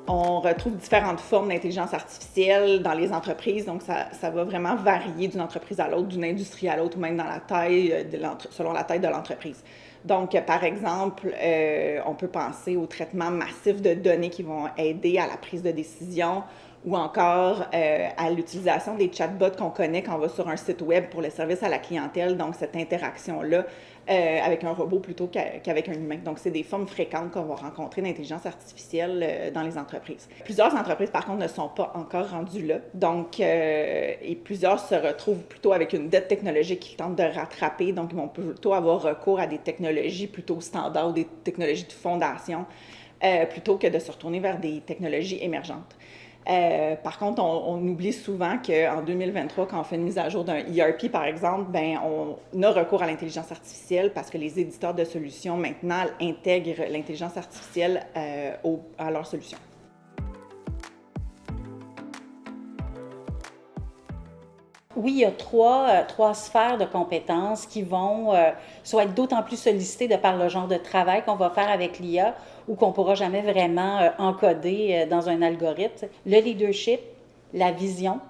On retrouve différentes formes d'intelligence artificielle dans les entreprises, donc ça va vraiment varier d'une entreprise à l'autre, d'une industrie à l'autre, ou même dans la taille selon la taille de l'entreprise. Donc, par exemple, on peut penser au traitement massif de données qui vont aider à la prise de décision, ou encore à l'utilisation des chatbots qu'on connaît quand on va sur un site web pour le service à la clientèle, donc cette interaction-là avec un robot plutôt qu'avec un humain. Donc, c'est des formes fréquentes qu'on va rencontrer d'intelligence artificielle dans les entreprises. Plusieurs entreprises, par contre, ne sont pas encore rendues là. Donc, et plusieurs se retrouvent plutôt avec une dette technologique qu'ils tentent de rattraper. Donc, ils vont plutôt avoir recours à des technologies plutôt standards ou des technologies de fondation plutôt que de se retourner vers des technologies émergentes. Par contre, on oublie souvent qu'en 2023, quand on fait une mise à jour d'un ERP, par exemple, ben, on a recours à l'intelligence artificielle parce que les éditeurs de solutions, maintenant, intègrent l'intelligence artificielle à leurs solutions. Oui, il y a trois sphères de compétences qui vont soit être d'autant plus sollicitées de par le genre de travail qu'on va faire avec l'IA ou qu'on ne pourra jamais vraiment encoder dans un algorithme. Le leadership, la vision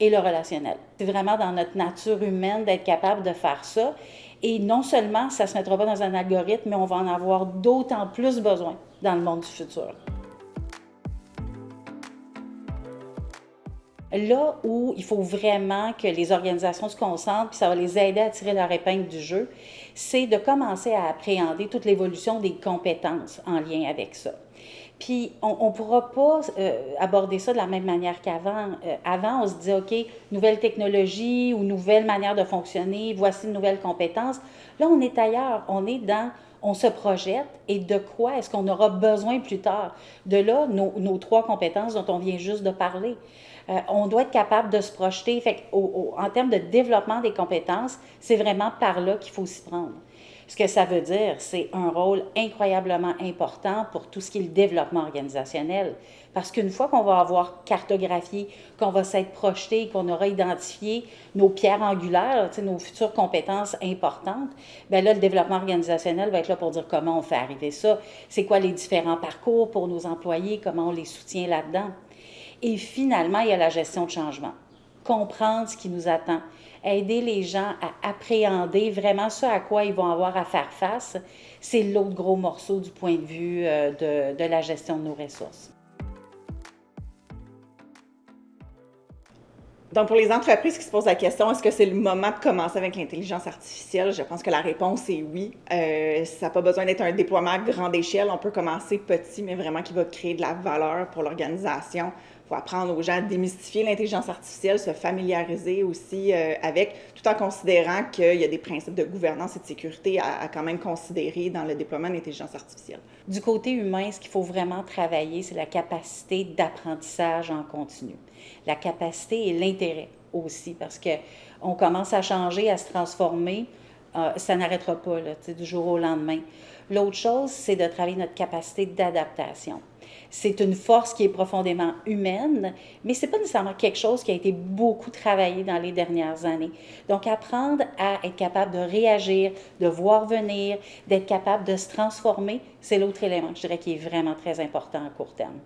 et le relationnel. C'est vraiment dans notre nature humaine d'être capable de faire ça. Et non seulement ça ne se mettra pas dans un algorithme, mais on va en avoir d'autant plus besoin dans le monde du futur. Là où il faut vraiment que les organisations se concentrent, puis ça va les aider à tirer leur épingle du jeu, c'est de commencer à appréhender toute l'évolution des compétences en lien avec ça. Puis, on ne pourra pas aborder ça de la même manière qu'avant. Avant, on se disait, OK, nouvelle technologie ou nouvelle manière de fonctionner, voici une nouvelle compétence. Là, on est ailleurs. On se projette et de quoi est-ce qu'on aura besoin plus tard? De là, nos trois compétences dont on vient juste de parler. On doit être capable de se projeter. Fait en termes de développement des compétences, c'est vraiment par là qu'il faut s'y prendre. Ce que ça veut dire, c'est un rôle incroyablement important pour tout ce qui est le développement organisationnel. Parce qu'une fois qu'on va avoir cartographié, qu'on va s'être projeté, qu'on aura identifié nos pierres angulaires, nos futures compétences importantes, bien là, le développement organisationnel va être là pour dire comment on fait arriver ça, c'est quoi les différents parcours pour nos employés, comment on les soutient là-dedans. Et finalement, il y a la gestion de changement. Comprendre ce qui nous attend, aider les gens à appréhender vraiment ce à quoi ils vont avoir à faire face, c'est l'autre gros morceau du point de vue de la gestion de nos ressources. Donc, pour les entreprises qui se posent la question, est-ce que c'est le moment de commencer avec l'intelligence artificielle? Je pense que la réponse est oui. Ça n'a pas besoin d'être un déploiement à grande échelle. On peut commencer petit, mais vraiment qui va créer de la valeur pour l'organisation. Il faut apprendre aux gens à démystifier l'intelligence artificielle, se familiariser aussi avec, tout en considérant qu'il y a des principes de gouvernance et de sécurité à quand même considérer dans le déploiement de l'intelligence artificielle. Du côté humain, ce qu'il faut vraiment travailler, c'est la capacité d'apprentissage en continu. La capacité et l'intérêt aussi, parce qu'on commence à changer, à se transformer, ça n'arrêtera pas là, du jour au lendemain. L'autre chose, c'est de travailler notre capacité d'adaptation. C'est une force qui est profondément humaine, mais ce n'est pas nécessairement quelque chose qui a été beaucoup travaillé dans les dernières années. Donc, apprendre à être capable de réagir, de voir venir, d'être capable de se transformer, c'est l'autre élément, je dirais, qui est vraiment très important à court terme.